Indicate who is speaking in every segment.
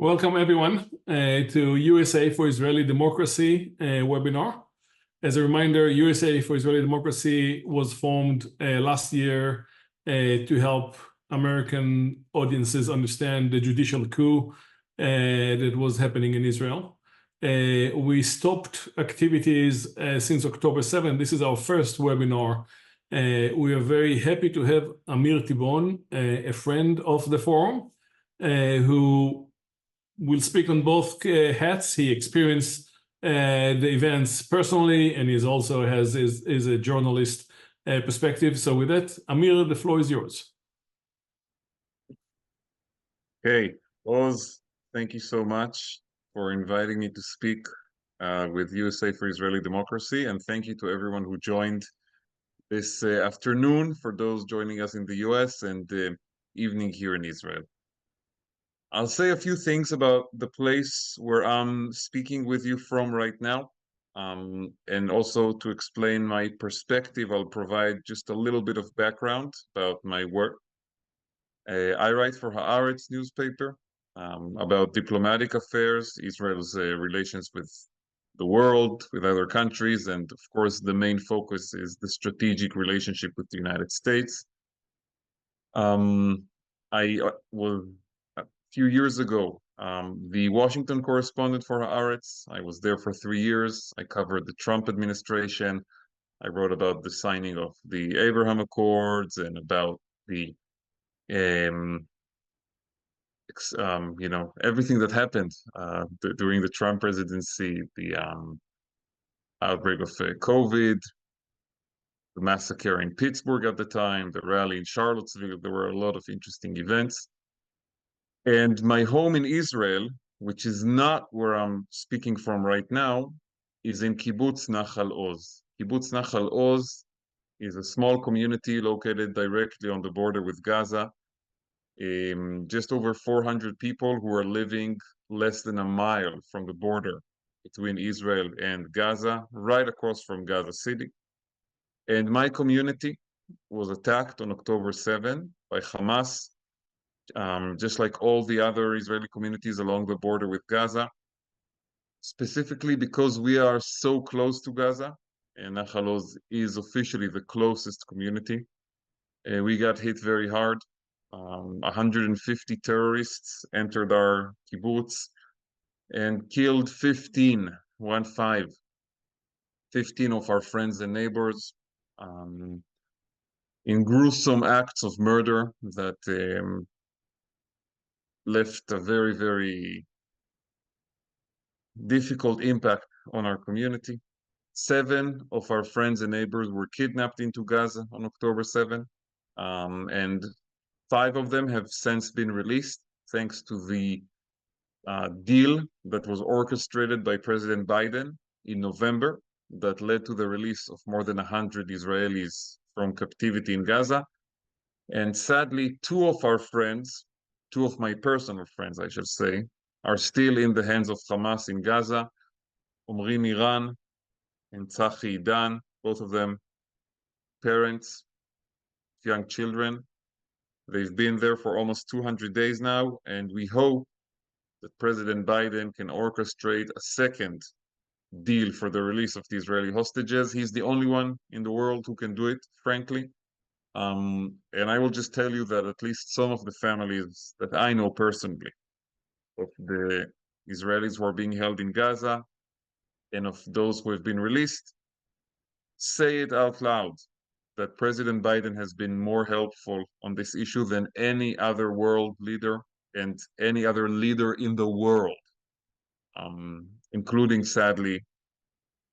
Speaker 1: Welcome everyone to USA for Israeli Democracy webinar. As a reminder, USA for Israeli Democracy was formed last year to help American audiences understand the judicial coup that was happening in Israel. We stopped activities since October 7. This is our first webinar. We are very happy to have Amir Tibon, a friend of the forum, who will speak on both hats. He experienced the events personally, and he also is a journalist perspective. So with that, Amir, the floor is yours.
Speaker 2: Hey, Oz, thank you so much for inviting me to speak with USA for Israeli Democracy, and thank you to everyone who joined this afternoon, for those joining us in the US, and the evening here in Israel. I'll say a few things about the place where I'm speaking with you from right now, and also to explain my perspective, I'll provide just a little bit of background about my work. I write for Haaretz newspaper about diplomatic affairs, Israel's relations with the world, with other countries, and of course the main focus is the strategic relationship with the United States. I was a few years ago the Washington Correspondent for Haaretz. I was there for 3 years. I covered the Trump administration. I wrote about the signing of the Abraham Accords and about the everything that happened during the Trump presidency, the outbreak of COVID, the massacre in Pittsburgh at the time, the rally in Charlottesville. There were a lot of interesting events. And my home in Israel, which is not where I'm speaking from right now, is in Kibutz Nahal Oz. Kibutz Nahal Oz is a small community located directly on the border with Gaza. Just over 400 people who are living less than a mile from the border between Israel and Gaza, right across from Gaza City. And my community was attacked on October 7 by Hamas, just like all the other Israeli communities along the border with Gaza, specifically because we are so close to Gaza, and Nahal Oz is officially the closest community. We got hit very hard. 150 terrorists entered our kibbutz and killed 15 of our friends and neighbors in gruesome acts of murder that left a very, very difficult impact on our community. 7 of our friends and neighbors were kidnapped into Gaza on October 7, and 5 of them have since been released, thanks to the deal that was orchestrated by President Biden in November that led to the release of more than 100 Israelis from captivity in Gaza. And sadly, 2 of our friends, 2 of my personal friends, I should say, are still in the hands of Hamas in Gaza. Omri Miran and Tzachi Idan, both of them parents, young children. They've been there for almost 200 days now, and we hope that President Biden can orchestrate a second deal for the release of the Israeli hostages. He's the only one in the world who can do it, frankly. And I will just tell you that at least some of the families that I know personally of the Israelis who are being held in Gaza and of those who have been released say it out loud that President Biden has been more helpful on this issue than any other world leader and any other leader in the world, including, sadly,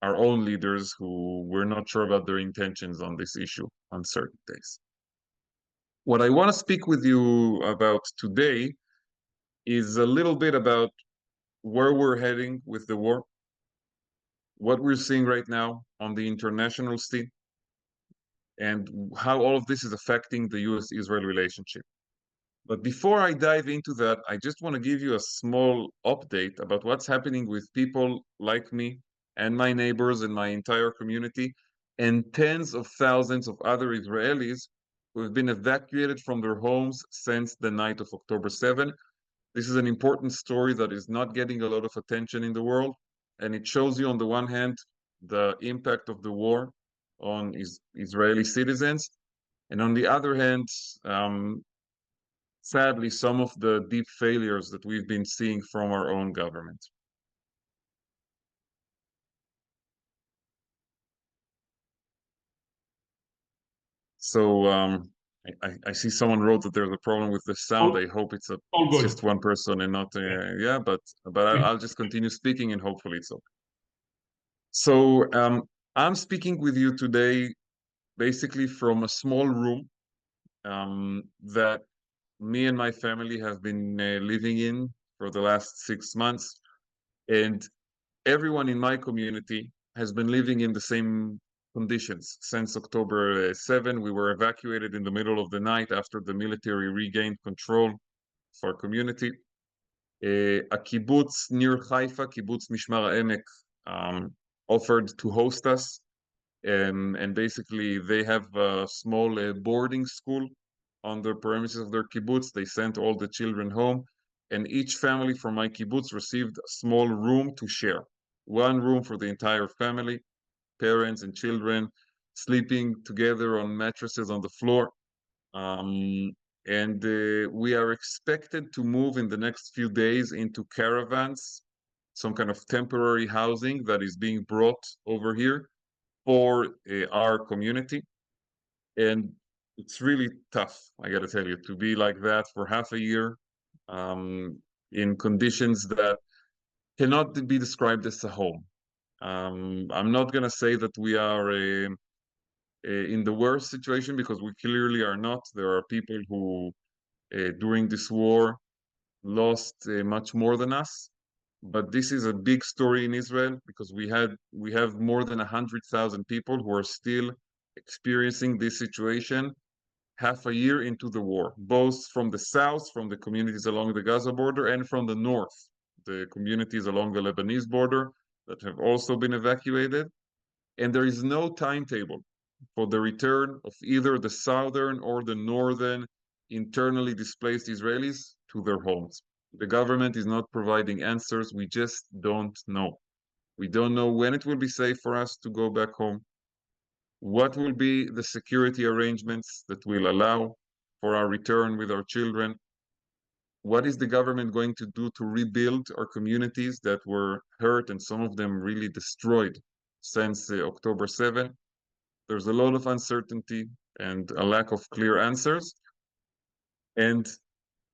Speaker 2: our own leaders who we're not sure about their intentions on this issue on certain days. What I want to speak with you about today is a little bit about where we're heading with the war, what we're seeing right now on the international scene, and how all of this is affecting the US-Israel relationship. But before I dive into that, I just want to give you a small update about what's happening with people like me and my neighbors and my entire community and tens of thousands of other Israelis who have been evacuated from their homes since the night of October 7. This is an important story that is not getting a lot of attention in the world, and it shows you, on the one hand, the impact of the war on Israeli citizens, and on the other hand, sadly, some of the deep failures that we've been seeing from our own government. So I see someone wrote that there's a problem with the sound. I hope it's
Speaker 1: All
Speaker 2: just
Speaker 1: good.
Speaker 2: one person and not yeah. But I'll just continue speaking and hopefully it's okay. So I'm speaking with you today, basically from a small room that me and my family have been living in for the last 6 months, and everyone in my community has been living in the same conditions since October 7. We were evacuated in the middle of the night after the military regained control of our community. A kibbutz near Haifa, Kibbutz Mishmar HaEmek, offered to host us. And basically, they have a small boarding school on the premises of their kibbutz. They sent all the children home, and each family from my kibbutz received a small room to share. One room for the entire family, parents and children sleeping together on mattresses on the floor. And we are expected to move in the next few days into caravans, some kind of temporary housing that is being brought over here for our community. And it's really tough, I gotta tell you, to be like that for half a year in conditions that cannot be described as a home. I'm not gonna say that we are in the worst situation, because we clearly are not. There are people who, during this war, lost much more than us. But this is a big story in Israel, because we have more than 100,000 people who are still experiencing this situation half a year into the war, both from the south, from the communities along the Gaza border, and from the north, the communities along the Lebanese border that have also been evacuated. And there is no timetable for the return of either the southern or the northern internally displaced Israelis to their homes. The government is not providing answers. We just don't know. We don't know when it will be safe for us to go back home. What will be the security arrangements that will allow for our return with our children? What is the government going to do to rebuild our communities that were hurt and some of them really destroyed since October 7? There's a lot of uncertainty and a lack of clear answers. And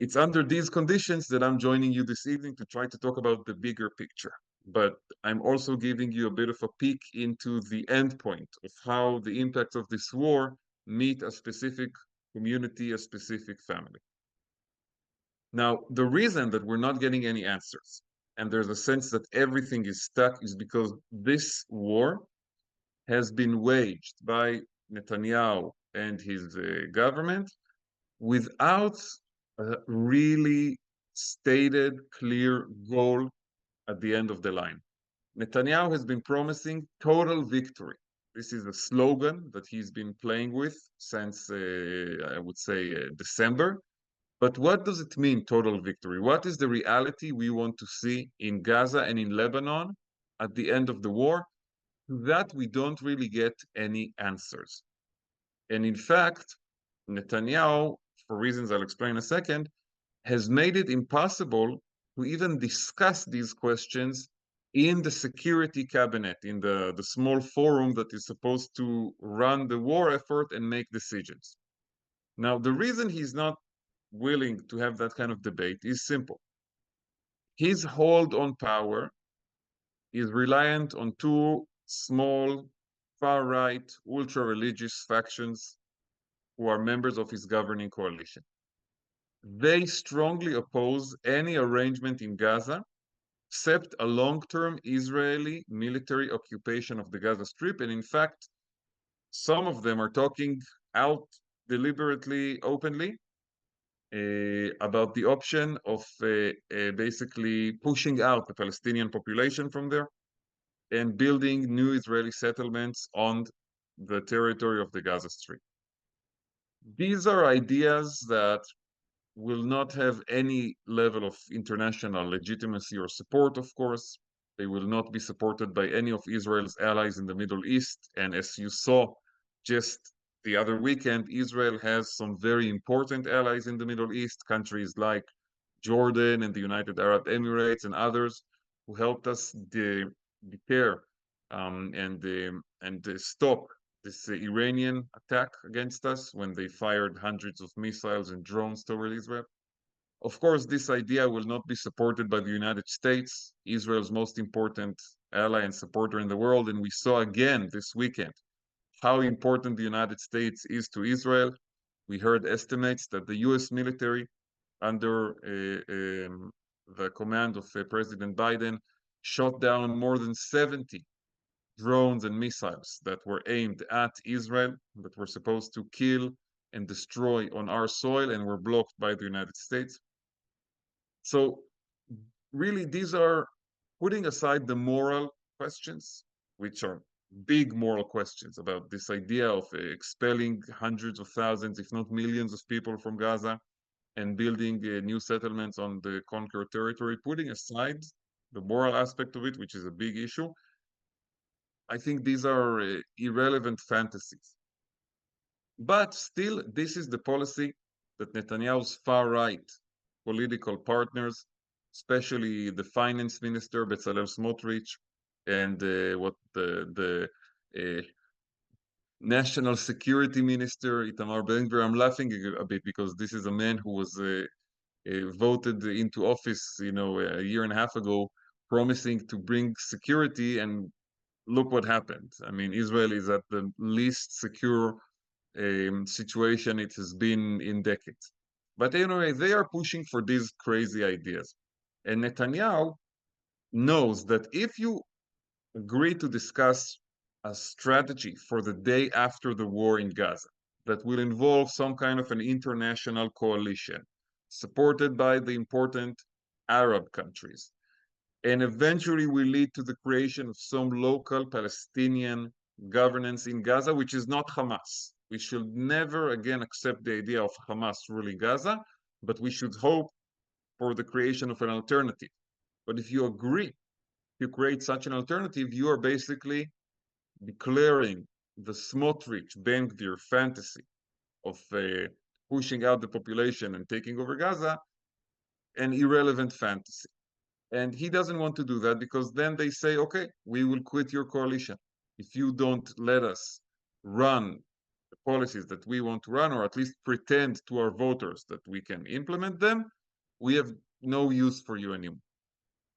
Speaker 2: it's under these conditions that I'm joining you this evening to try to talk about the bigger picture. But I'm also giving you a bit of a peek into the end point of how the impacts of this war meet a specific community, a specific family. Now, the reason that we're not getting any answers, and there's a sense that everything is stuck, is because this war has been waged by Netanyahu and his government without a really stated, clear goal at the end of the line. Netanyahu has been promising total victory. This is a slogan that he's been playing with since, I would say, December. But what does it mean, total victory? What is the reality we want to see in Gaza and in Lebanon at the end of the war? To that, we don't really get any answers. And in fact, Netanyahu, for reasons I'll explain in a second, has made it impossible to even discuss these questions in the security cabinet, in the small forum that is supposed to run the war effort and make decisions. Now, the reason he's not willing to have that kind of debate is simple. His hold on power is reliant on two small, far-right, ultra-religious factions who are members of his governing coalition. They strongly oppose any arrangement in Gaza except a long-term Israeli military occupation of the Gaza Strip. And in fact, some of them are talking out deliberately, openly, about the option of basically pushing out the Palestinian population from there and building new Israeli settlements on the territory of the Gaza Strip. These are ideas that will not have any level of international legitimacy or support, of course. They will not be supported by any of Israel's allies in the Middle East. And as you saw just the other weekend, Israel has some very important allies in the Middle East, countries like Jordan and the United Arab Emirates and others who helped us deter and stop this Iranian attack against us when they fired hundreds of missiles and drones toward Israel. Of course, this idea will not be supported by the United States, Israel's most important ally and supporter in the world. And we saw again this weekend how important the United States is to Israel. We heard estimates that the US military, under the command of President Biden, shot down more than 70 drones and missiles that were aimed at Israel, that were supposed to kill and destroy on our soil and were blocked by the United States. So really, these are, putting aside the moral questions, which are big moral questions about this idea of expelling hundreds of thousands, if not millions of people from Gaza and building new settlements on the conquered territory, putting aside the moral aspect of it, which is a big issue, I think these are irrelevant fantasies. But still, this is the policy that Netanyahu's far-right political partners, especially the finance minister Bezalel Smotrich and what the national security minister Itamar Ben-Gvir. I'm laughing a bit because this is a man who was voted into office, a year and a half ago, promising to bring security, and look what happened. I mean, Israel is at the least secure situation it has been in decades. But anyway, they are pushing for these crazy ideas. And Netanyahu knows that if you agree to discuss a strategy for the day after the war in Gaza that will involve some kind of an international coalition supported by the important Arab countries, and eventually will lead to the creation of some local Palestinian governance in Gaza, which is not Hamas. We should never again accept the idea of Hamas ruling Gaza, but we should hope for the creation of an alternative. But if you agree to create such an alternative, you are basically declaring the Smotrich Ben-Gvir fantasy of pushing out the population and taking over Gaza an irrelevant fantasy. And he doesn't want to do that because then they say, okay, we will quit your coalition. If you don't let us run the policies that we want to run, or at least pretend to our voters that we can implement them, we have no use for you anymore.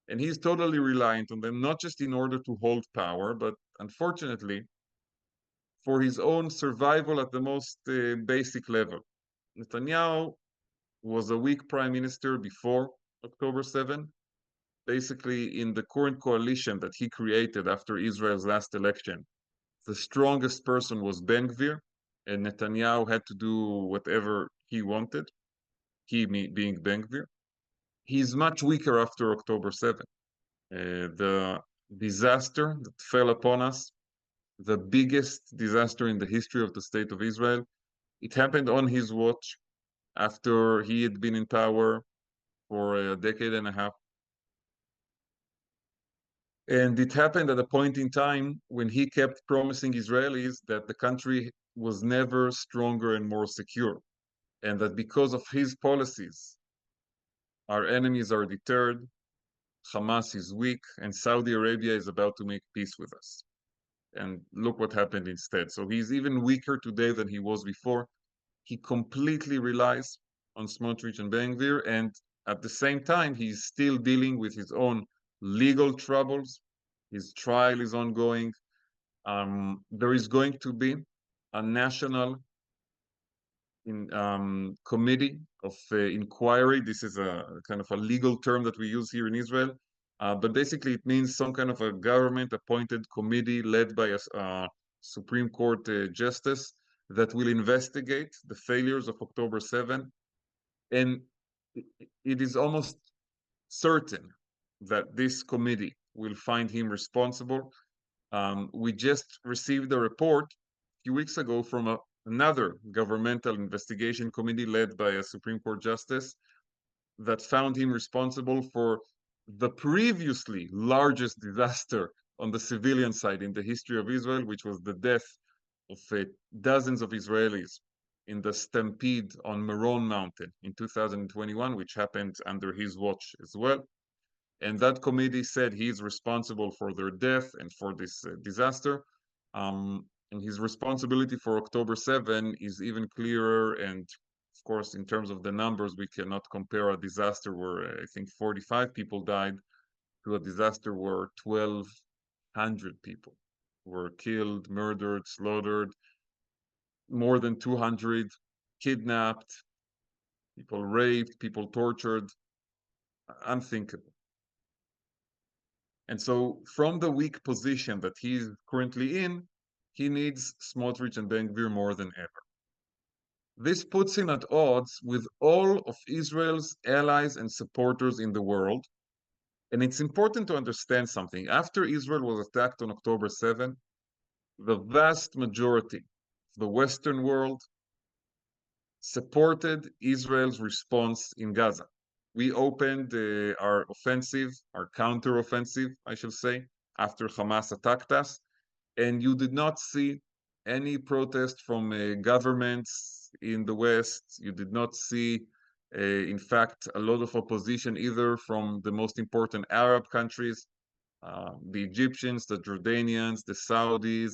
Speaker 2: And he's totally reliant on them, not just in order to hold power, but unfortunately, for his own survival at the most basic level. Netanyahu was a weak prime minister before October 7. Basically, in the current coalition that he created after Israel's last election, the strongest person was Ben-Gvir, and Netanyahu had to do whatever he wanted, he being Ben-Gvir. He's much weaker after October 7. The disaster that fell upon us, the biggest disaster in the history of the State of Israel, it happened on his watch after he had been in power for a decade and a half. And it happened at a point in time when he kept promising Israelis that the country was never stronger and more secure, and that because of his policies, our enemies are deterred, Hamas is weak, and Saudi Arabia is about to make peace with us. And look what happened instead. So he's even weaker today than he was before. He completely relies on Smotrich and Ben-Gvir, and at the same time, he's still dealing with his own legal troubles. His trial is ongoing. There is going to be a national committee of inquiry. This is a kind of a legal term that we use here in Israel. But basically, it means some kind of a government-appointed committee led by a Supreme Court justice that will investigate the failures of October 7. And it is almost certain that this committee will find him responsible. We just received a report a few weeks ago from a another governmental investigation committee led by a Supreme Court justice that found him responsible for the previously largest disaster on the civilian side in the history of Israel, which was the death of dozens of Israelis in the stampede on Meron Mountain in 2021, which happened under his watch as well. And that committee said he's responsible for their death and for this disaster. And his responsibility for October 7 is even clearer. And of course, in terms of the numbers, we cannot compare a disaster where I think 45 people died to a disaster where 1,200 people were killed, murdered, slaughtered, more than 200 kidnapped, people raped, people tortured. Unthinkable. And so from the weak position that he's currently in, he needs Smotrich and Ben Gvir more than ever. This puts him at odds with all of Israel's allies and supporters in the world. And it's important to understand something. After Israel was attacked on October 7, the vast majority of the Western world supported Israel's response in Gaza. We opened our offensive, our counter-offensive, I should say, after Hamas attacked us, and you did not see any protest from governments in the West. You did not see, in fact, a lot of opposition either from the most important Arab countries, the Egyptians, the Jordanians, the Saudis.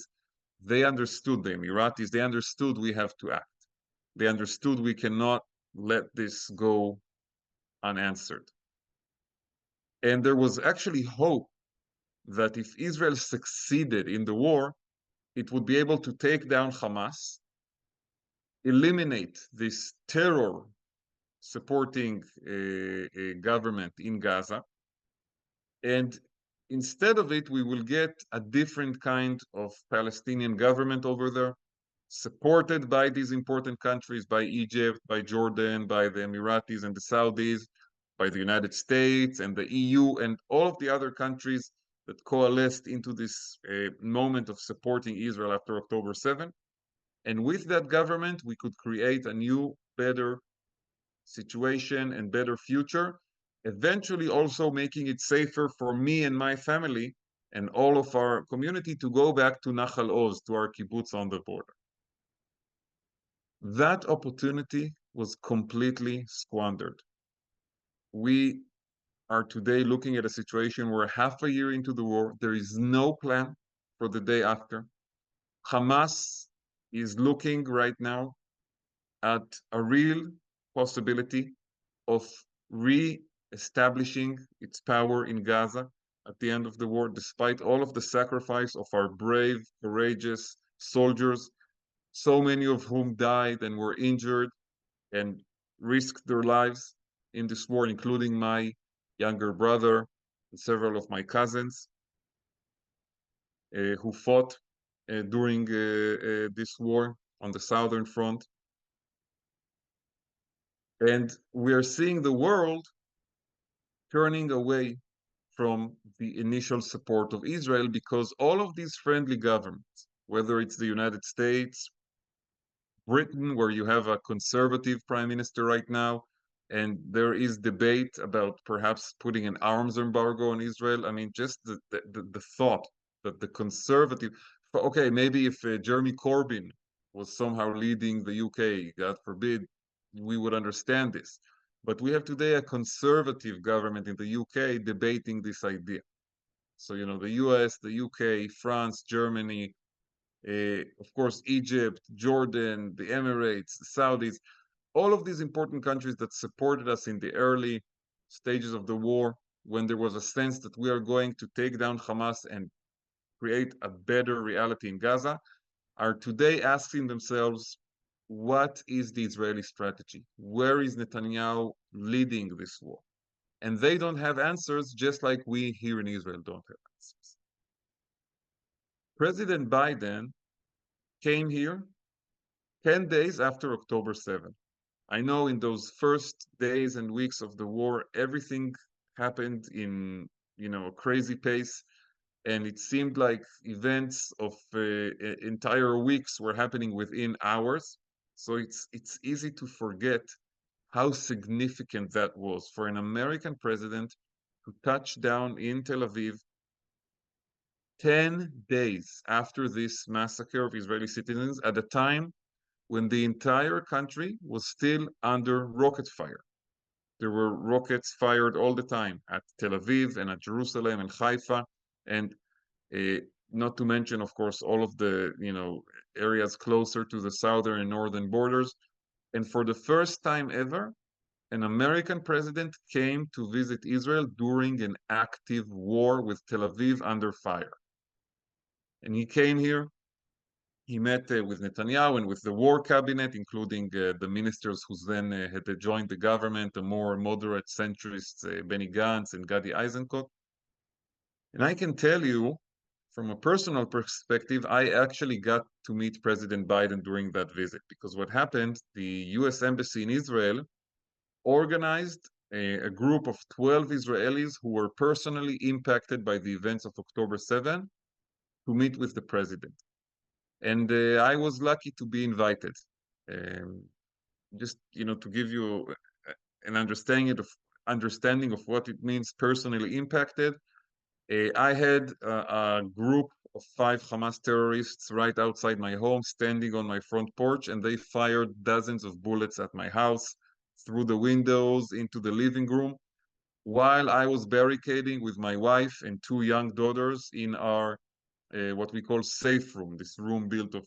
Speaker 2: They understood, the Emiratis, they understood we have to act. They understood we cannot let this go unanswered. And there was actually hope that if Israel succeeded in the war, it would be able to take down Hamas, eliminate this terror supporting a government in Gaza, and instead of it, we will get a different kind of Palestinian government over there, supported by these important countries, by Egypt, by Jordan, by the Emiratis and the Saudis, by the United States and the EU, and all of the other countries that coalesced into this moment of supporting Israel after October 7. And with that government, we could create a new, better situation and better future, eventually also making it safer for me and my family and all of our community to go back to Nahal Oz, to our kibbutz on the border. That opportunity was completely squandered. We are today looking at a situation where half a year into the war, there is no plan for the day after. Hamas is looking right now at a real possibility of re-establishing its power in Gaza at the end of the war, despite all of the sacrifice of our brave, courageous soldiers, so many of whom died and were injured and risked their lives in this war, including my younger brother and several of my cousins who fought during this war on the Southern Front. And we are seeing the world turning away from the initial support of Israel because all of these friendly governments, whether it's the United States, Britain, where you have a conservative prime minister right now, and there is debate about perhaps putting an arms embargo on Israel. I mean, just the thought that the conservative, okay, maybe if Jeremy Corbyn was somehow leading the UK, God forbid, we would understand this. But we have today a conservative government in the UK debating this idea. So, you know, the US, the UK, France, Germany, of course, Egypt, Jordan, the Emirates, the Saudis, all of these important countries that supported us in the early stages of the war, when there was a sense that we are going to take down Hamas and create a better reality in Gaza, are today asking themselves, what is the Israeli strategy? Where is Netanyahu leading this war? And they don't have answers, just like we here in Israel don't have answers. President Biden came here 10 days after October 7. I know in those first days and weeks of the war, everything happened in, a crazy pace. and it seemed like events of entire weeks were happening within hours. So it's easy to forget how significant that was for an American president to touch down in Tel Aviv 10 days after this massacre of Israeli citizens, at a time when the entire country was still under rocket fire. There were rockets fired all the time at Tel Aviv and at Jerusalem and Haifa, and not to mention, of course, all of the areas closer to the southern and northern borders. And for the first time ever, an American president came to visit Israel during an active war with Tel Aviv under fire. And he came here. He met with Netanyahu and with the war cabinet, including the ministers who then had joined the government, the more moderate centrists, Benny Gantz and Gadi Eisenkot. And I can tell you, from a personal perspective, I actually got to meet President Biden during that visit, because what happened, the US Embassy in Israel organized a group of 12 Israelis who were personally impacted by the events of October 7 to meet with the president. And I was lucky to be invited. Just to give you an understanding of what it means personally impacted, I had a group of 5 Hamas terrorists right outside my home, standing on my front porch, and they fired dozens of bullets at my house, through the windows, into the living room, while I was barricading with my wife and 2 young daughters in our what we call safe room, this room built of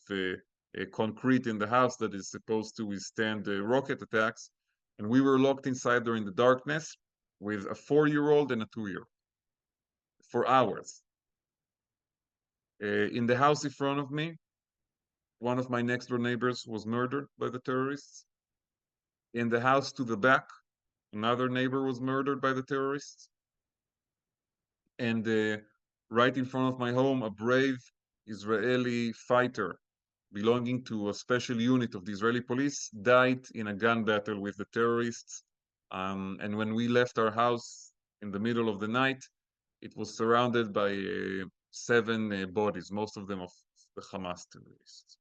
Speaker 2: concrete in the house that is supposed to withstand rocket attacks. And we were locked inside there in the darkness with a 4-year-old and a 2-year-old for hours. In the house in front of me, one of my next door neighbors was murdered by the terrorists. In the house to the back, another neighbor was murdered by the terrorists. And right in front of my home, a brave Israeli fighter belonging to a special unit of the Israeli police died in a gun battle with the terrorists. And when we left our house in the middle of the night, it was surrounded by 7 bodies, most of them of the Hamas terrorists.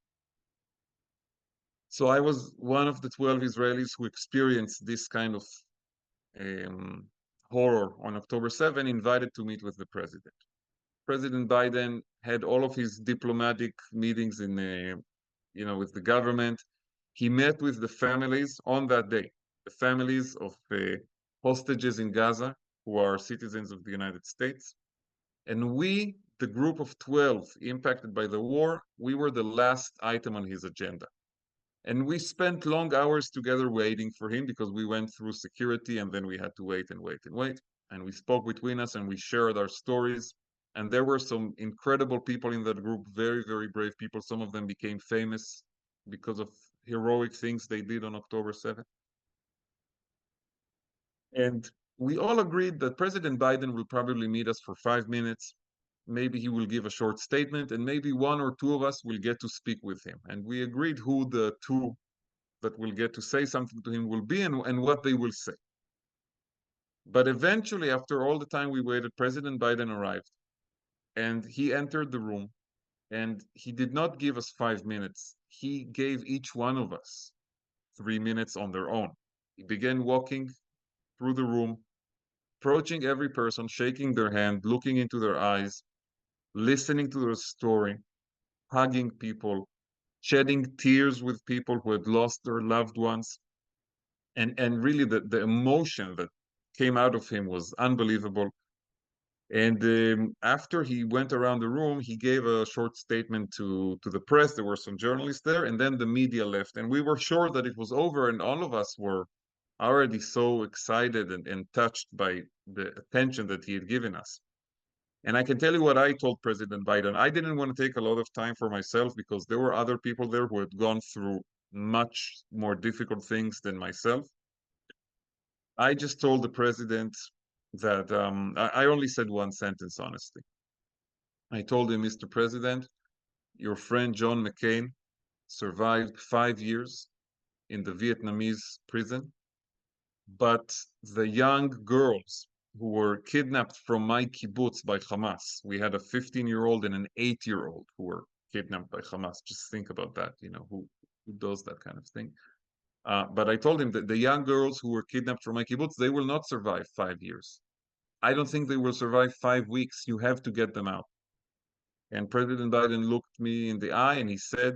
Speaker 2: So I was one of the 12 Israelis who experienced this kind of horror on October 7, invited to meet with the president. President Biden had all of his diplomatic meetings with the government. He met with the families on that day, the families of hostages in Gaza who are citizens of the United States. And we, the group of 12 impacted by the war, we were the last item on his agenda. And we spent long hours together waiting for him, because we went through security and then we had to wait and wait and wait. And we spoke between us and we shared our stories. And there were some incredible people in that group, very, very brave people. Some of them became famous because of heroic things they did on October 7th. And we all agreed that President Biden will probably meet us for 5 minutes. Maybe he will give a short statement, and maybe 1 or 2 of us will get to speak with him. And we agreed who the 2 that will get to say something to him will be, and what they will say. But eventually, after all the time we waited, President Biden arrived, and he entered the room, and he did not give us 5 minutes. He gave each one of us 3 minutes on their own. He began walking through the room, approaching every person, shaking their hand, looking into their eyes, listening to their story, hugging people, shedding tears with people who had lost their loved ones. And really the emotion that came out of him was unbelievable. And after he went around the room, he gave a short statement to the press. There were some journalists there, and then the media left. And we were sure that it was over, and all of us were already so excited and touched by the attention that he had given us. And I can tell you what I told President Biden. I didn't want to take a lot of time for myself, because there were other people there who had gone through much more difficult things than myself. I just told the president that I only said one sentence, honestly. I told him, Mr. President, your friend John McCain survived 5 years in the Vietnamese prison, but the young girls who were kidnapped from my kibbutz by Hamas. We had a 15-year-old and an 8-year-old who were kidnapped by Hamas. Just think about that, who does that kind of thing. But I told him that the young girls who were kidnapped from my kibbutz, they will not survive 5 years. I don't think they will survive 5 weeks. You have to get them out. And President Biden looked me in the eye and he said,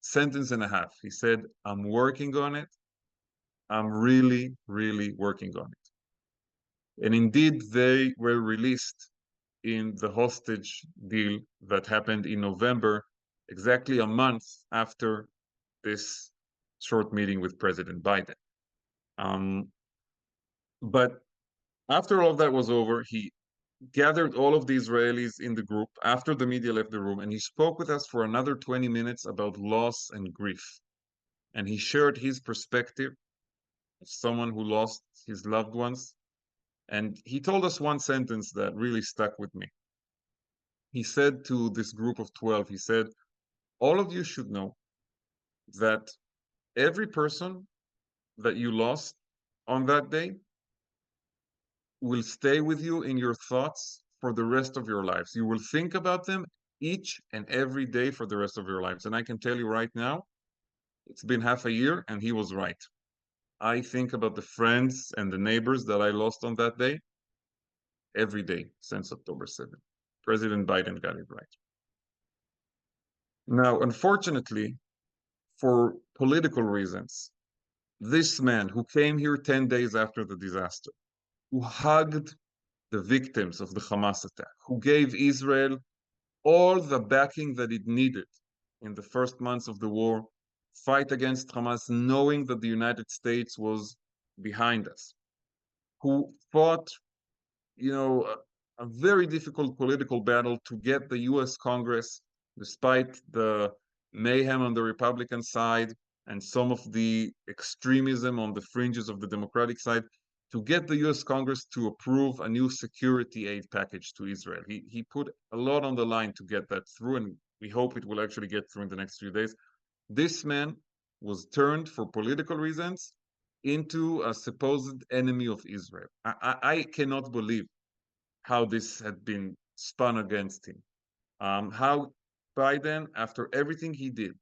Speaker 2: sentence and a half. He said, I'm working on it. I'm really, really working on it. And indeed, they were released in the hostage deal that happened in November, exactly a month after this short meeting with President Biden. But after all of that was over, he gathered all of the Israelis in the group after the media left the room, and he spoke with us for another 20 minutes about loss and grief. And he shared his perspective of someone who lost his loved ones. And he told us one sentence that really stuck with me. He said to this group of 12, he said, all of you should know that every person that you lost on that day will stay with you in your thoughts for the rest of your lives. You will think about them each and every day for the rest of your lives. And I can tell you right now, it's been half a year and he was right. I think about the friends and the neighbors that I lost on that day every day since October 7th. President Biden got it right. Now, unfortunately, for political reasons, this man who came here 10 days after the disaster, who hugged the victims of the Hamas attack, who gave Israel all the backing that it needed in the first months of the war, fight against Hamas, knowing that the United States was behind us, who fought, a very difficult political battle to get the US Congress, despite the mayhem on the Republican side and some of the extremism on the fringes of the Democratic side, to get the US Congress to approve a new security aid package to Israel. He put a lot on the line to get that through, and we hope it will actually get through in the next few days. This man was turned for political reasons into a supposed enemy of Israel. I cannot believe how this had been spun against him. How Biden, after everything he did,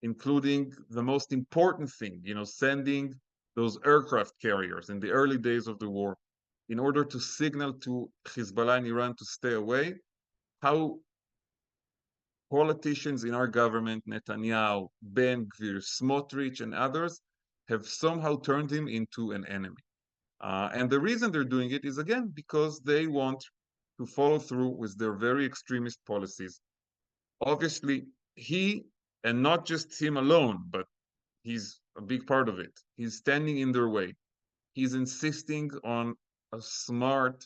Speaker 2: including the most important thing, sending those aircraft carriers in the early days of the war in order to signal to Hezbollah and Iran to stay away, how politicians in our government, Netanyahu, Ben Gvir, Smotrich, and others, have somehow turned him into an enemy. And the reason they're doing it is, again, because they want to follow through with their very extremist policies. Obviously, he, and not just him alone, but he's a big part of it, he's standing in their way. He's insisting on a smart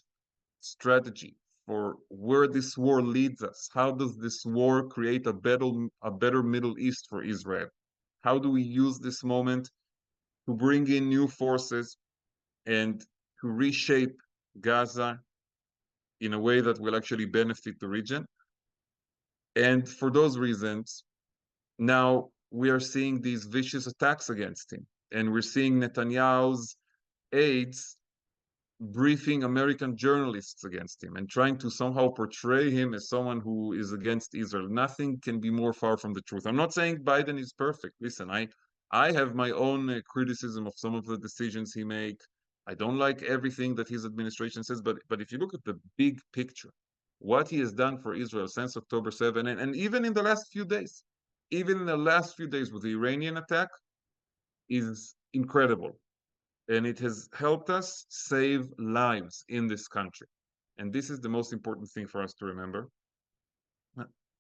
Speaker 2: strategy for where this war leads us. How does this war create a better Middle East for Israel? How do we use this moment to bring in new forces and to reshape Gaza in a way that will actually benefit the region? And for those reasons, now we are seeing these vicious attacks against him. And we're seeing Netanyahu's aides briefing American journalists against him and trying to somehow portray him as someone who is against Israel. Nothing can be more far from the truth. I'm not saying Biden is perfect. Listen, I have my own criticism of some of the decisions he makes. I don't like everything that his administration says, but if you look at the big picture, what he has done for Israel since October 7, and even in the last few days, with the Iranian attack, is incredible. And it has helped us save lives in this country. And this is the most important thing for us to remember.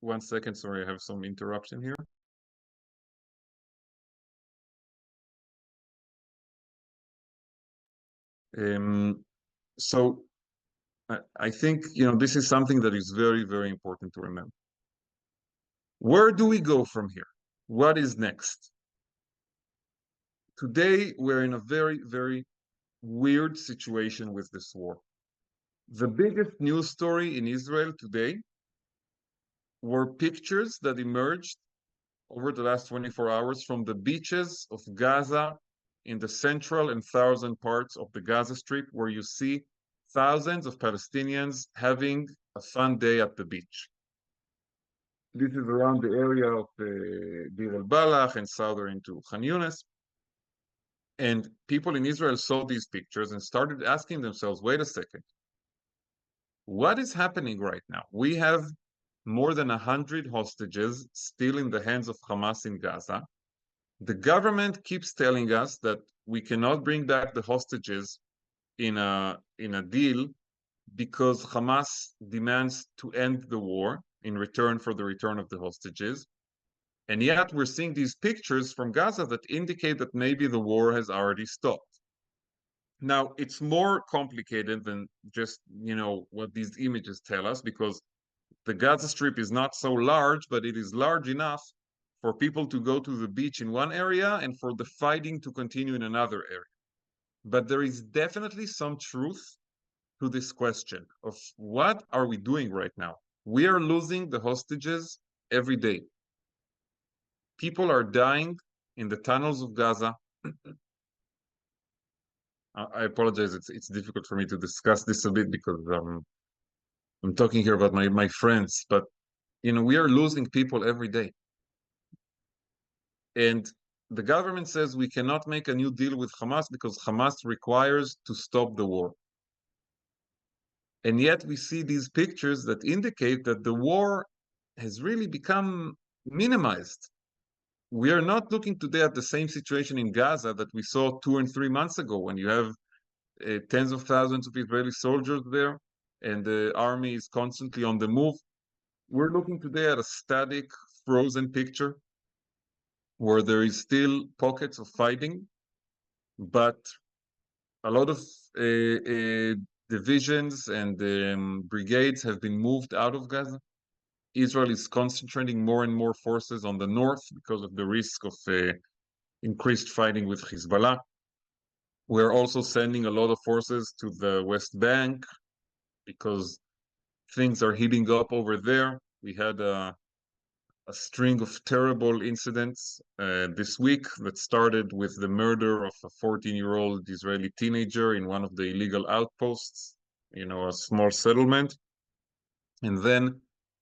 Speaker 2: 1 second, sorry, I have some interruption here. So I think, this is something that is very, very important to remember. Where do we go from here? What is next? Today, we're in a very, very weird situation with this war. The biggest news story in Israel today were pictures that emerged over the last 24 hours from the beaches of Gaza in the central and southern parts of the Gaza Strip, where you see thousands of Palestinians having a fun day at the beach. This is around the area of Deir el-Balach and southern to Khan Yunis. And people in Israel saw these pictures and started asking themselves, wait a second, what is happening right now? We have more than 100 hostages still in the hands of Hamas in Gaza. The government keeps telling us that we cannot bring back the hostages in a deal because Hamas demands to end the war in return for the return of the hostages. And yet we're seeing these pictures from Gaza that indicate that maybe the war has already stopped. Now, it's more complicated than just, what these images tell us, because the Gaza Strip is not so large, but it is large enough for people to go to the beach in one area and for the fighting to continue in another area. But there is definitely some truth to this question of what are we doing right now? We are losing the hostages every day. People are dying in the tunnels of Gaza. I apologize. It's difficult for me to discuss this a bit because I'm talking here about my friends, but we are losing people every day. And the government says we cannot make a new deal with Hamas because Hamas requires to stop the war. And yet we see these pictures that indicate that the war has really become minimized. We are not looking today at the same situation in Gaza that we saw 2 and 3 months ago, when you have tens of thousands of Israeli soldiers there and the army is constantly on the move. We're looking today at a static, frozen picture where there is still pockets of fighting, but a lot of divisions and brigades have been moved out of Gaza. Israel is concentrating more and more forces on the north because of the risk of increased fighting with Hezbollah. We're also sending a lot of forces to the West Bank because things are heating up over there. We had a string of terrible incidents this week that started with the murder of a 14-year-old Israeli teenager in one of the illegal outposts, a small settlement. And then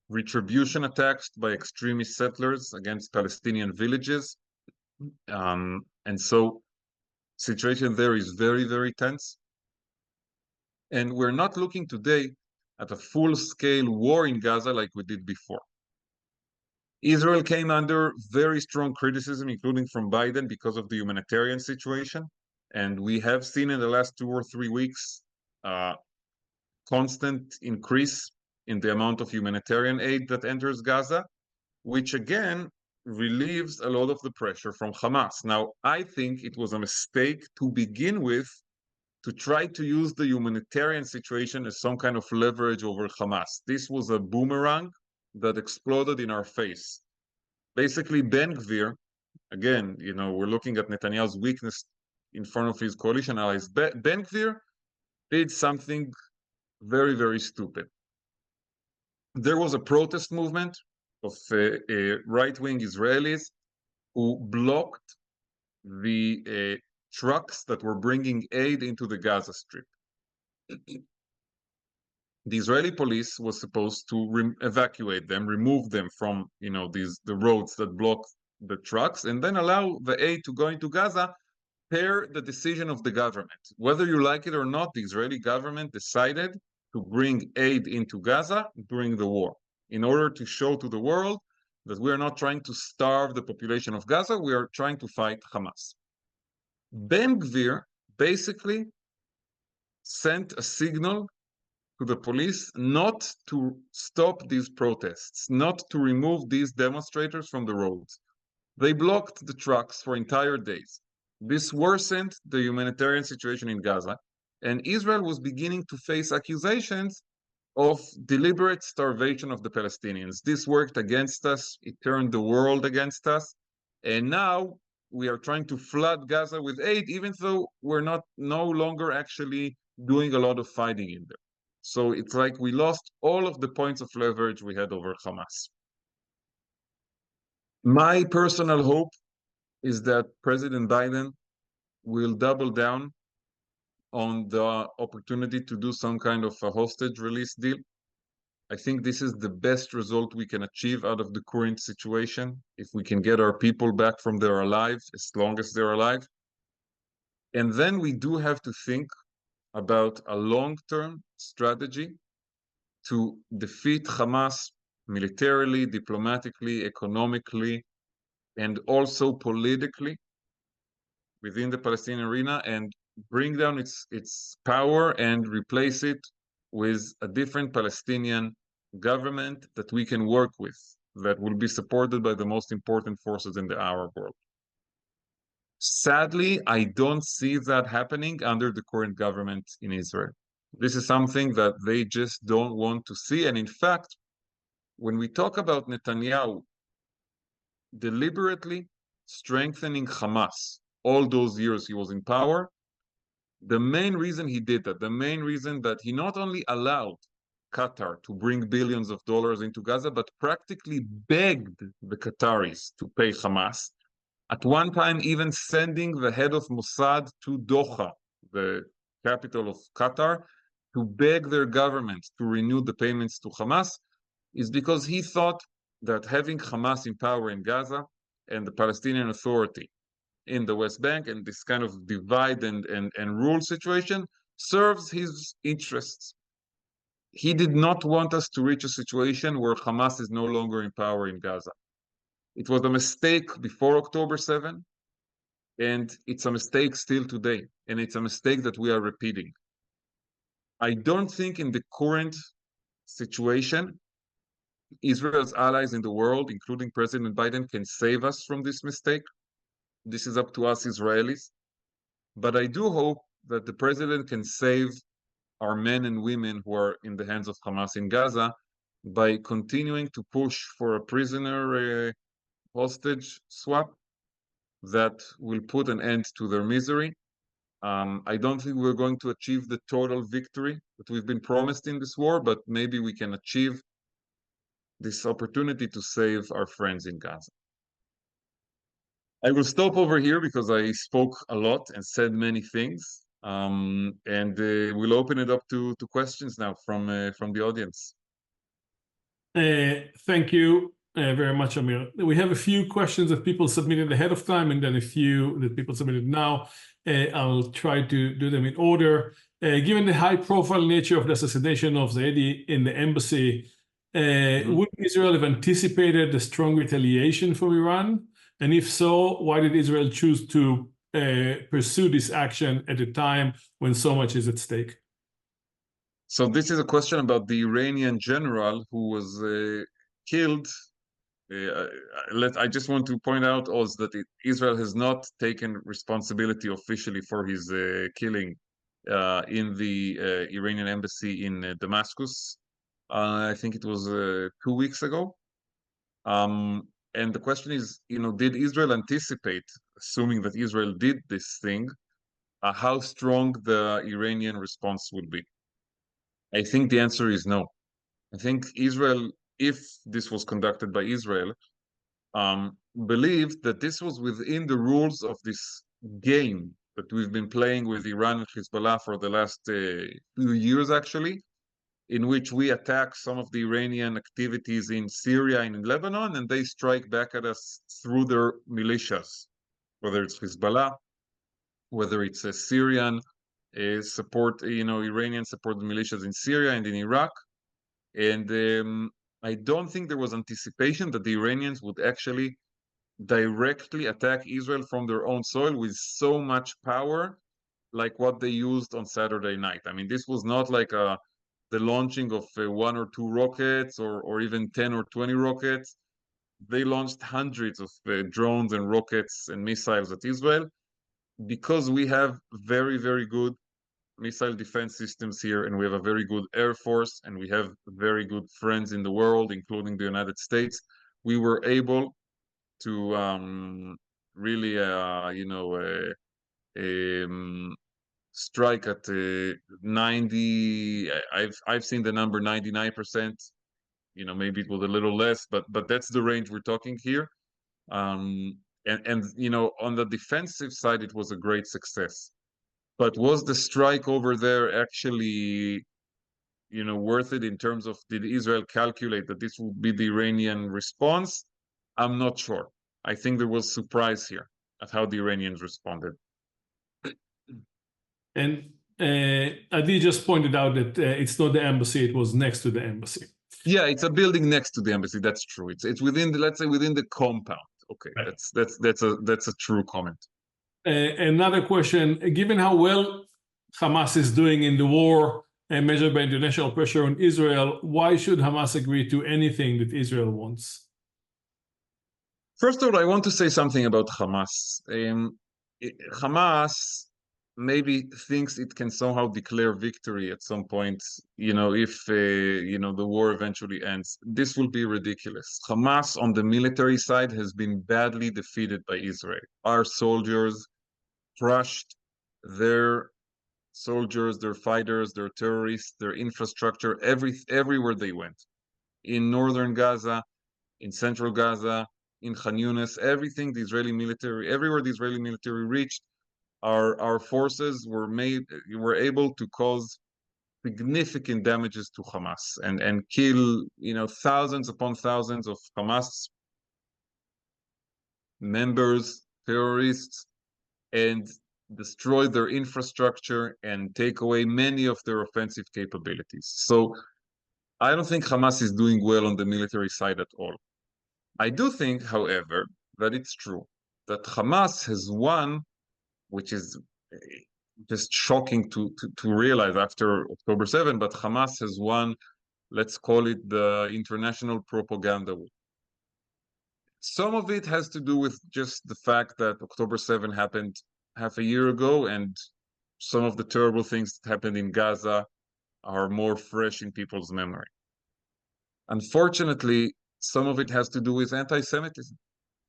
Speaker 2: retribution attacks by extremist settlers against Palestinian villages. And so situation there is very, very tense. And we're not looking today at a full-scale war in Gaza like we did before. Israel came under very strong criticism, including from Biden, because of the humanitarian situation. And we have seen in the last 2 or 3 weeks constant increase in the amount of humanitarian aid that enters Gaza, which again relieves a lot of the pressure from Hamas. Now, I think it was a mistake to begin with to try to use the humanitarian situation as some kind of leverage over Hamas. This was a boomerang that exploded in our face. Basically, Ben Gvir, again, we're looking at Netanyahu's weakness in front of his coalition allies. Ben Gvir did something very, very stupid. There was a protest movement of right-wing Israelis who blocked the trucks that were bringing aid into the Gaza Strip. The Israeli police was supposed to evacuate them, remove them from the roads that block the trucks, and then allow the aid to go into Gaza per the decision of the government. Whether you like it or not, the Israeli government decided to bring aid into Gaza during the war in order to show to the world that we are not trying to starve the population of Gaza, we are trying to fight Hamas. Ben Gvir basically sent a signal to the police not to stop these protests, not to remove these demonstrators from the roads. They blocked the trucks for entire days. This worsened the humanitarian situation in Gaza, and Israel was beginning to face accusations of deliberate starvation of the Palestinians. This worked against us. It turned the world against us. And now we are trying to flood Gaza with aid, even though we're no longer actually doing a lot of fighting in there. So it's like we lost all of the points of leverage we had over Hamas. My personal hope is that President Biden will double down on the opportunity to do some kind of a hostage release deal. I think this is the best result we can achieve out of the current situation, if we can get our people back from their alive, as long as they're alive. And then we do have to think about a long-term strategy to defeat Hamas militarily, diplomatically, economically, and also politically within the Palestinian arena, and bring down its power and replace it with a different Palestinian government that we can work with, that will be supported by the most important forces in the Arab world. Sadly, I don't see that happening under the current government in Israel. This is something that they just don't want to see. And in fact, when we talk about Netanyahu deliberately strengthening Hamas all those years he was in power, the main reason he did that, the main reason that he not only allowed Qatar to bring billions of dollars into Gaza, but practically begged the Qataris to pay Hamas, at one time even sending the head of Mossad to Doha, the capital of Qatar, to beg their government to renew the payments to Hamas, is because he thought that having Hamas in power in Gaza and the Palestinian Authority in the West Bank and this kind of divide and rule situation serves his interests. He did not want us to reach a situation where Hamas is no longer in power in Gaza. It was a mistake before October 7, and it's a mistake still today, and it's a mistake that we are repeating. I don't think in the current situation, Israel's allies in the world, including President Biden, can save us from this mistake. This is up to us Israelis. But I do hope that the president can save our men and women who are in the hands of Hamas in Gaza by continuing to push for a prisoner hostage swap that will put an end to their misery. I don't think we're going to achieve the total victory that we've been promised in this war, but maybe we can achieve this opportunity to save our friends in Gaza. I will stop over here because I spoke a lot and said many things, and we'll open it up to questions now from the audience.
Speaker 1: Thank you very much, Amir. We have a few questions that people submitted ahead of time, and then a few that people submitted now. I'll try to do them in order. Given the high-profile nature of the assassination of Zaidi in the embassy, would Israel have anticipated the strong retaliation from Iran? And if so, why did Israel choose to pursue this action at a time when so much is at stake?
Speaker 2: So this is a question about the Iranian general who was killed. I just want to point out, Oz, that Israel has not taken responsibility officially for his killing in the Iranian embassy in Damascus. I think it was 2 weeks ago. And the question is, did Israel anticipate, assuming that Israel did this thing, how strong the Iranian response would be? I think the answer is no. I think Israel, if this was conducted by Israel, believed that this was within the rules of this game that we've been playing with Iran and Hezbollah for the last few years, actually, in which we attack some of the Iranian activities in Syria and in Lebanon, and they strike back at us through their militias, whether it's Hezbollah, whether it's a Syrian support, Iranian supported militias in Syria and in Iraq. And I don't think there was anticipation that the Iranians would actually directly attack Israel from their own soil with so much power like what they used on Saturday night. I mean, this was not like the launching of 1 or 2 rockets or even 10 or 20 rockets. They launched hundreds of drones and rockets and missiles at Israel because we have very, very good missile defense systems here, and we have a very good air force, and we have very good friends in the world, including the United States. We were able to really, strike at 90. I've seen the number 99%. Maybe it was a little less, but that's the range we're talking here. And you know, on the defensive side, it was a great success. But was the strike over there actually, you know, worth it in terms of, did Israel calculate that this would be the Iranian response? I'm not sure. I think there was surprise here at how the Iranians responded.
Speaker 1: And Adi just pointed out that it's not the embassy, it was next to the embassy.
Speaker 2: Yeah, it's a building next to the embassy. That's true. It's within the, let's say, within the compound. Okay,
Speaker 1: Right.
Speaker 2: that's a true comment.
Speaker 1: Another question, given how well Hamas is doing in the war and measured by international pressure on Israel, why should Hamas agree to anything that Israel wants?
Speaker 2: First of all, I want to say something about Hamas. Hamas maybe thinks it can somehow declare victory at some point, you know, if you know, the war eventually ends. This will be ridiculous. Hamas on the military side has been badly defeated by Israel. Our soldiers crushed their soldiers, their fighters, their terrorists, their infrastructure, everywhere they went. In northern Gaza, in central Gaza, in Khan Yunis, everything the Israeli military, everywhere the Israeli military reached, our forces were able to cause significant damages to Hamas and kill, you know, thousands upon thousands of Hamas members, terrorists, and destroy their infrastructure and take away many of their offensive capabilities. So I don't think Hamas is doing well on the military side at all. I do think, however, that it's true that Hamas has won, which is just shocking to realize after October 7, but Hamas has won, let's call it the international propaganda war. Some of it has to do with just the fact that October 7 happened half a year ago, and some of the terrible things that happened in Gaza are more fresh in people's memory. Unfortunately, some of it has to do with anti-Semitism.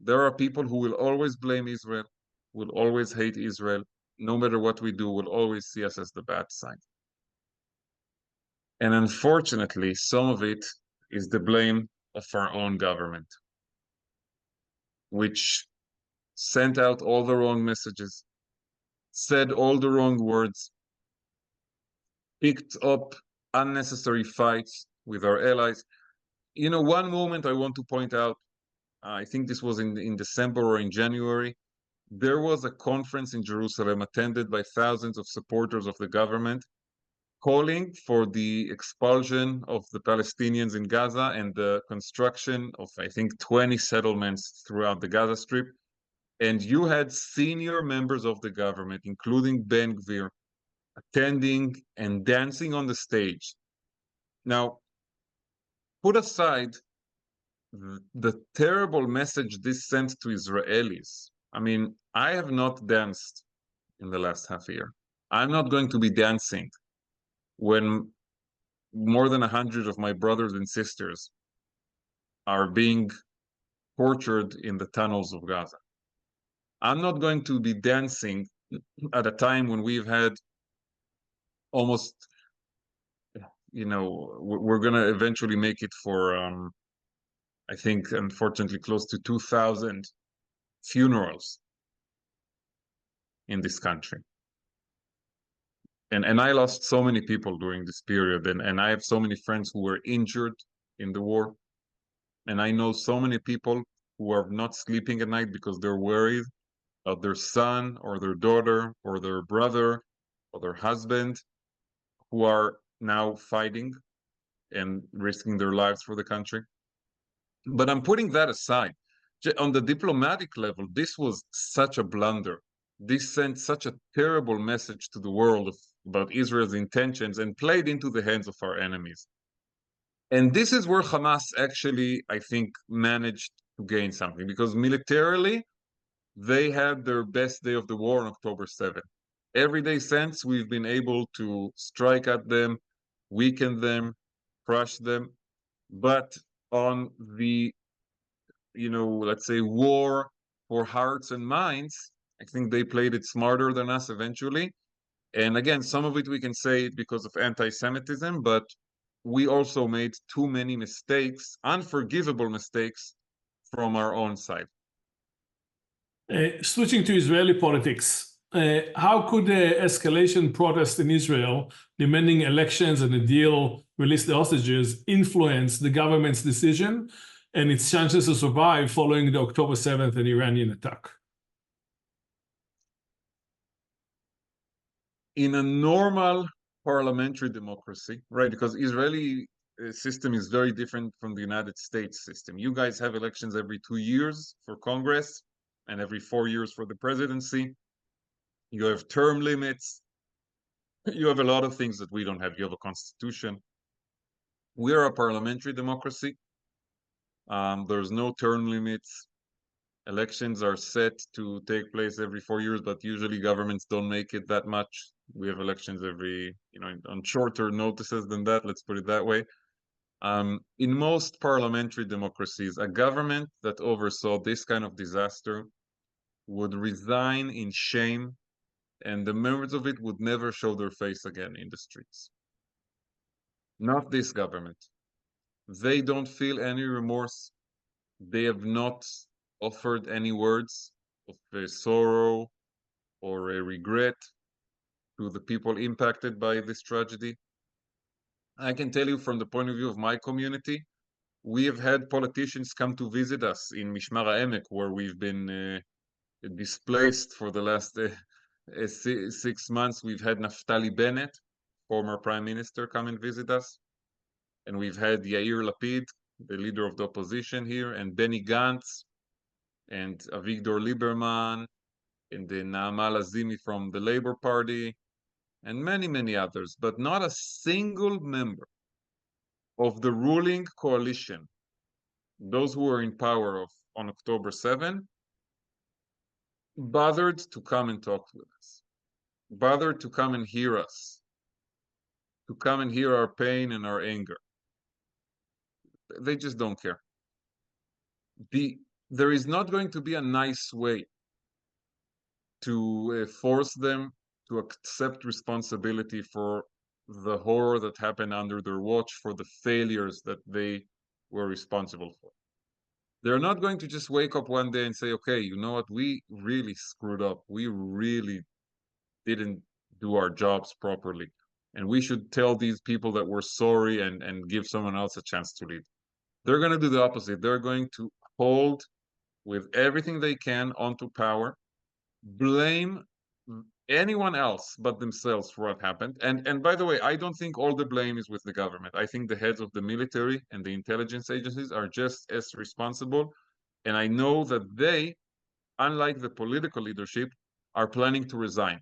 Speaker 2: There are people who will always blame Israel, will always hate Israel, no matter what we do, will always see us as the bad side. And unfortunately, some of it is the blame of our own government, which sent out all the wrong messages, said all the wrong words, picked up unnecessary fights with our allies. You know, one moment I want to point out, I think this was in December or in January, there was a conference in Jerusalem attended by thousands of supporters of the government, calling for the expulsion of the Palestinians in Gaza and the construction of, I think, 20 settlements throughout the Gaza Strip. And you had senior members of the government, including Ben Gvir, attending and dancing on the stage. Now, put aside the terrible message this sent to Israelis. I mean, I have not danced in the last half a year. I'm not going to be dancing when more than 100 of my brothers and sisters are being tortured in the tunnels of Gaza. I'm not going to be dancing at a time when we've had almost, you know, we're going to eventually make it for, I think, unfortunately, close to 2,000 funerals in this country. And I lost so many people during this period, and I have so many friends who were injured in the war. And I know so many people who are not sleeping at night because they're worried of their son or their daughter or their brother or their husband who are now fighting and risking their lives for the country. But I'm putting that aside. On the diplomatic level, this was such a blunder. This sent such a terrible message to the world about Israel's intentions and played into the hands of our enemies. And this is where Hamas actually, I think, managed to gain something, because militarily, they had their best day of the war on October 7th. Every day since, we've been able to strike at them, weaken them, crush them. But on the, you know, let's say, war for hearts and minds, I think they played it smarter than us eventually. And again, some of it we can say because of anti-Semitism, but we also made too many mistakes, unforgivable mistakes, from our own side.
Speaker 1: Switching to Israeli politics, how could the escalation protest in Israel demanding elections and a deal release the hostages influence the government's decision and its chances to survive following the October 7th and Iranian attack?
Speaker 2: In a normal parliamentary democracy, right? Because Israeli system is very different from the United States system. You guys have elections every 2 years for Congress and every 4 years for the presidency. You have term limits. You have a lot of things that we don't have. You have a constitution. We're a parliamentary democracy. There's no term limits. Elections are set to take place every 4 years, but usually governments don't make it that much. We have elections every, on shorter notices than that, let's put it that way. In most parliamentary democracies, a government that oversaw this kind of disaster would resign in shame, and the members of it would never show their face again in the streets. Not this government. They don't feel any remorse. They have not offered any words of sorrow or a regret to the people impacted by this tragedy. I can tell you from the point of view of my community, we have had politicians come to visit us in Mishmar HaEmek, where we've been displaced for the last 6 months. We've had Naftali Bennett, former prime minister, come and visit us. And we've had Yair Lapid, the leader of the opposition here, and Benny Gantz, and Avigdor Lieberman, and then Naama Lazimi from the Labor Party, and many, many others, but not a single member of the ruling coalition, those who were in power on October 7, bothered to come and talk with us, bothered to come and hear us, to come and hear our pain and our anger. They just don't care. There is not going to be a nice way to force them to accept responsibility for the horror that happened under their watch, for the failures that they were responsible for. They're not going to just wake up one day and say, okay, you know what, we really screwed up. We really didn't do our jobs properly. And we should tell these people that we're sorry and give someone else a chance to lead. They're going to do the opposite. They're going to hold with everything they can onto power, blame anyone else but themselves for what happened. And by the way, I don't think all the blame is with the government. I think the heads of the military and the intelligence agencies are just as responsible. And I know that they, unlike the political leadership, are planning to resign.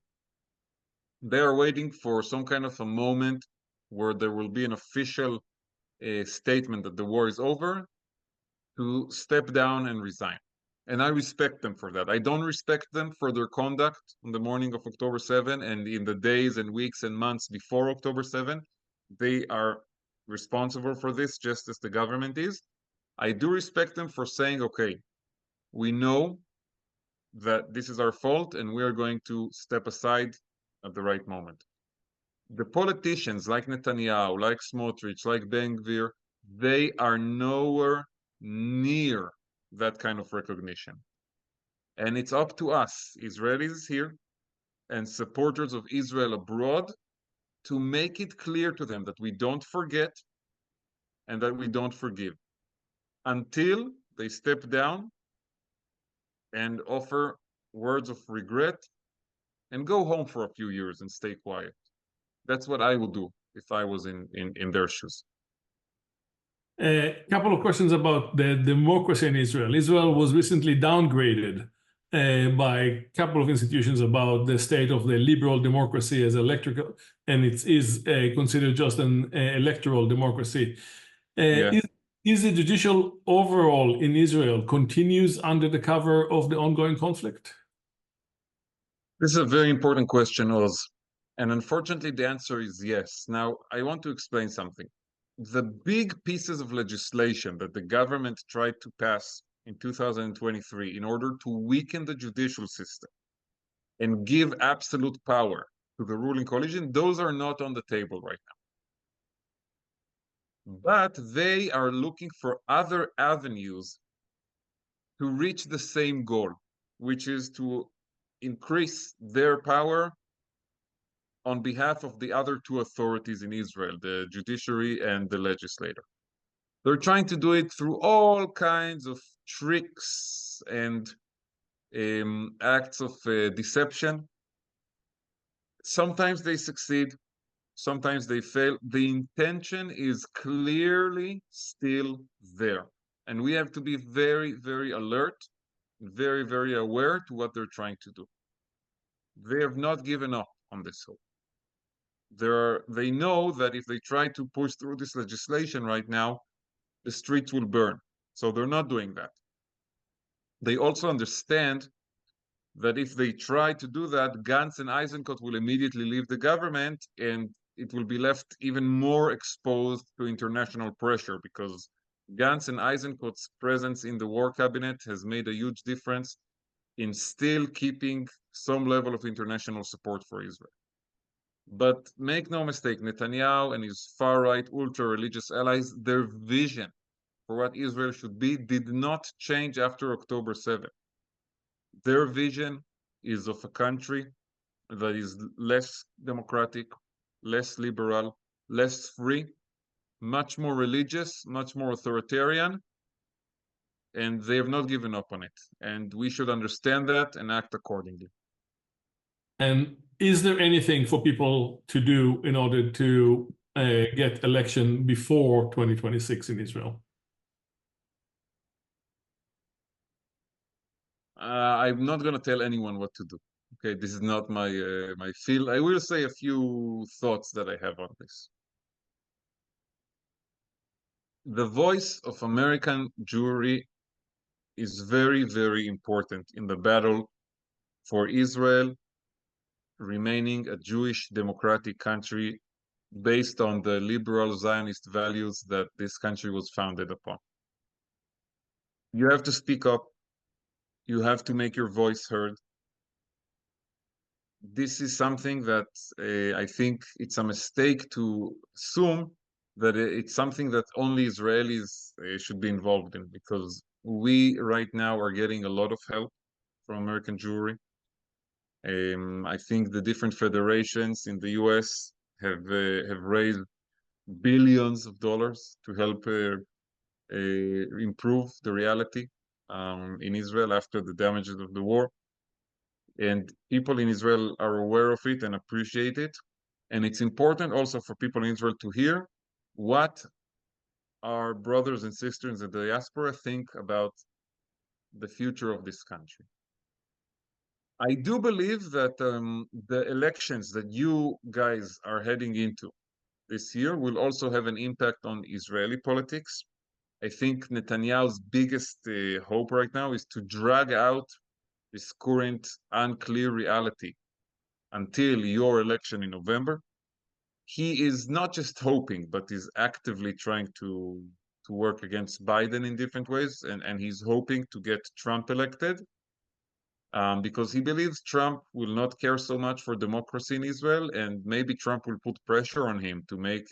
Speaker 2: They are waiting for some kind of a moment where there will be an official statement that the war is over to step down and resign. And I respect them for that. I don't respect them for their conduct on the morning of October 7 and in the days and weeks and months before October 7. They are responsible for this just as the government is. I do respect them for saying, okay, we know that this is our fault and we are going to step aside at the right moment. The politicians like Netanyahu, like Smotrich, like Ben Gvir, they are nowhere near that kind of recognition. And it's up to us, Israelis here and supporters of Israel abroad, to make it clear to them that we don't forget and that we don't forgive until they step down and offer words of regret and go home for a few years and stay quiet. That's what I would do if I was in their shoes.
Speaker 1: A couple of questions about the democracy in Israel. Israel was recently downgraded by a couple of institutions about the state of the liberal democracy as electoral, and it is considered just an electoral democracy. Is the judicial overall in Israel continues under the cover of the ongoing conflict?
Speaker 2: This is a very important question, Oz. And unfortunately, the answer is yes. Now, I want to explain something. The big pieces of legislation that the government tried to pass in 2023 in order to weaken the judicial system and give absolute power to the ruling coalition, those are not on the table right now. But they are looking for other avenues to reach the same goal, which is to increase their power on behalf of the other two authorities in Israel, the judiciary and the legislature. They're trying to do it through all kinds of tricks and acts of deception. Sometimes they succeed, sometimes they fail. The intention is clearly still there. And we have to be very, very alert, very, very aware to what they're trying to do. They have not given up on this hope. They know that if they try to push through this legislation right now, the streets will burn. So they're not doing that. They also understand that if they try to do that, Gantz and Eisenkot will immediately leave the government, and it will be left even more exposed to international pressure, because Gantz and Eisenkot's presence in the war cabinet has made a huge difference in still keeping some level of international support for Israel. But make no mistake, Netanyahu and his far-right ultra-religious allies, their vision for what Israel should be did not change after October 7th. Their vision is of a country that is less democratic, less liberal, less free, much more religious, much more authoritarian, and they have not given up on it. And we should understand that and act accordingly.
Speaker 1: And is there anything for people to do in order to get election before 2026 in Israel?
Speaker 2: I'm not going to tell anyone what to do. Okay, this is not my my field. I will say a few thoughts that I have on this. The voice of American Jewry is very, very important in the battle for Israel remaining a Jewish democratic country based on the liberal Zionist values that this country was founded upon. You have to speak up. You have to make your voice heard. This is something that I think it's a mistake to assume that it's something that only Israelis should be involved in, because we right now are getting a lot of help from American Jewry. I think the different federations in the US have raised billions of dollars to help improve the reality in Israel after the damages of the war. And people in Israel are aware of it and appreciate it. And it's important also for people in Israel to hear what our brothers and sisters in the diaspora think about the future of this country. I do believe that the elections that you guys are heading into this year will also have an impact on Israeli politics. I think Netanyahu's biggest hope right now is to drag out this current unclear reality until your election in November. He is not just hoping, but is actively trying to work against Biden in different ways, and he's hoping to get Trump elected because he believes Trump will not care so much for democracy in Israel, and maybe Trump will put pressure on him to make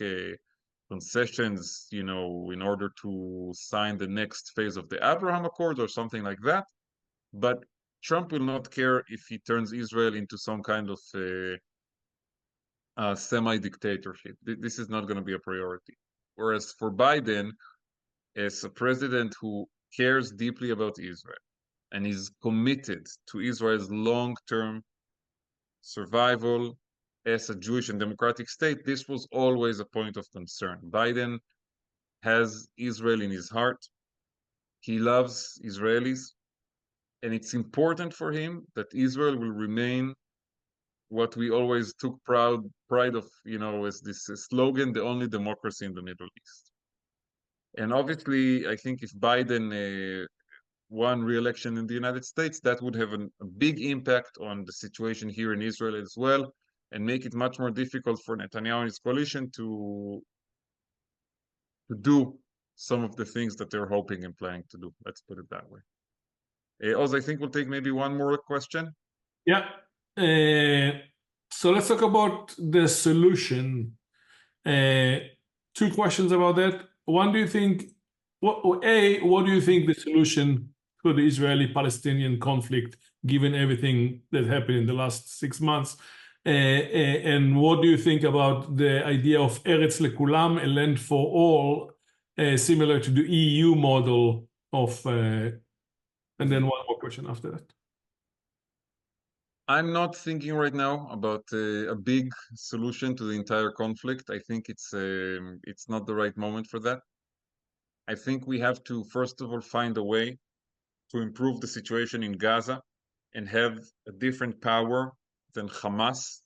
Speaker 2: concessions, you know, in order to sign the next phase of the Abraham Accords or something like that. But Trump will not care if he turns Israel into some kind of semi-dictatorship. This is not going to be a priority. Whereas for Biden, as a president who cares deeply about Israel and is committed to Israel's long-term survival as a Jewish and democratic state, this was always a point of concern. Biden has Israel in his heart. He loves Israelis. And it's important for him that Israel will remain what we always took pride of, you know, as this slogan, the only democracy in the Middle East. And obviously, I think if Biden won re-election in the United States, that would have a big impact on the situation here in Israel as well, and make it much more difficult for Netanyahu and his coalition to do some of the things that they're hoping and planning to do. Let's put it that way. Oz, I think we'll take maybe one more question.
Speaker 1: Yeah. So let's talk about the solution. Two questions about that. One, do you think, what do you think the solution to the Israeli-Palestinian conflict given everything that happened in the last 6 months. And what do you think about the idea of Eretz Lekulam, a land for all, similar to the EU model of, and then one more question after that.
Speaker 2: I'm not thinking right now about a big solution to the entire conflict. I think it's not the right moment for that. I think we have to, first of all, find a way to improve the situation in Gaza and have a different power than Hamas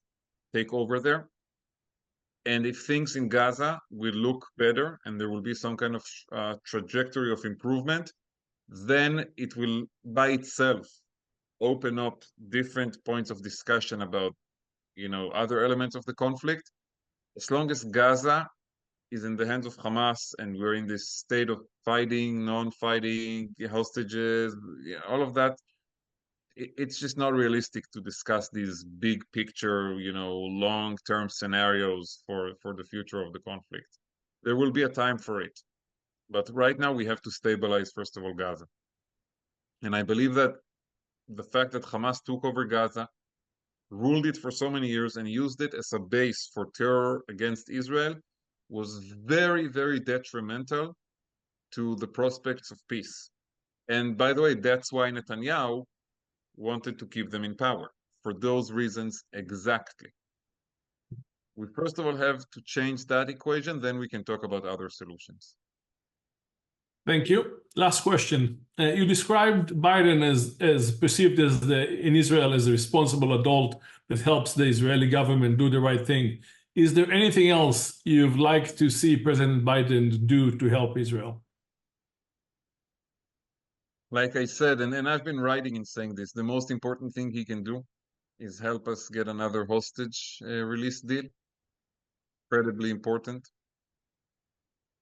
Speaker 2: take over there. And if things in Gaza will look better and there will be some kind of trajectory of improvement, then it will by itself open up different points of discussion about, other elements of the conflict. As long as Gaza is in the hands of Hamas and we're in this state of fighting, non-fighting, hostages, all of that, it's just not realistic to discuss these big picture, long-term scenarios for the future of the conflict. There will be a time for it. But right now we have to stabilize, first of all, Gaza. And I believe that the fact that Hamas took over Gaza, ruled it for so many years, and used it as a base for terror against Israel was very, very detrimental to the prospects of peace. And by the way, that's why Netanyahu wanted to keep them in power, for those reasons exactly. We first of all have to change that equation, then we can talk about other solutions.
Speaker 1: Thank you. Last question. You described Biden as perceived in Israel as a responsible adult that helps the Israeli government do the right thing. Is there anything else you'd like to see President Biden do to help Israel?
Speaker 2: Like I said, and I've been writing and saying this, the most important thing he can do is help us get another hostage release deal. Incredibly important.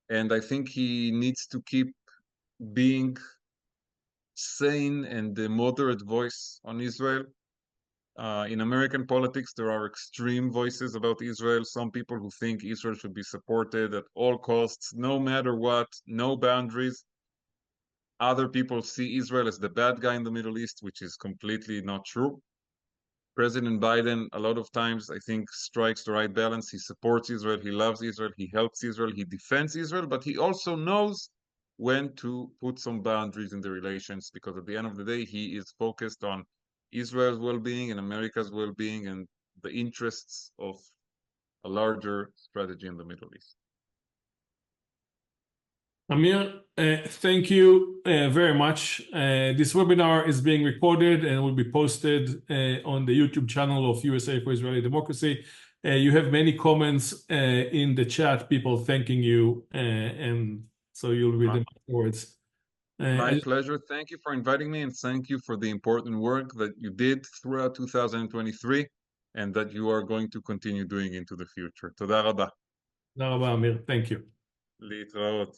Speaker 2: And I think he needs to keep being sane and a moderate voice on Israel. In American politics, there are extreme voices about Israel. Some people who think Israel should be supported at all costs, no matter what, no boundaries. Other people see Israel as the bad guy in the Middle East, which is completely not true. President Biden, a lot of times, I think, strikes the right balance. He supports Israel, he loves Israel, he helps Israel, he defends Israel, but he also knows when to put some boundaries in the relations, because at the end of the day, he is focused on Israel's well-being and America's well-being and the interests of a larger strategy in the Middle East.
Speaker 1: Amir, thank you very much. This webinar is being recorded and will be posted on the YouTube channel of USA for Israeli Democracy. You have many comments in the chat, people thanking you, and so you'll read them afterwards.
Speaker 2: My pleasure. Thank you for inviting me, and thank you for the important work that you did throughout 2023 and that you are going to continue doing into the future. Toda rabba.
Speaker 1: Toda rabba, Amir. Thank you.
Speaker 2: להתראות.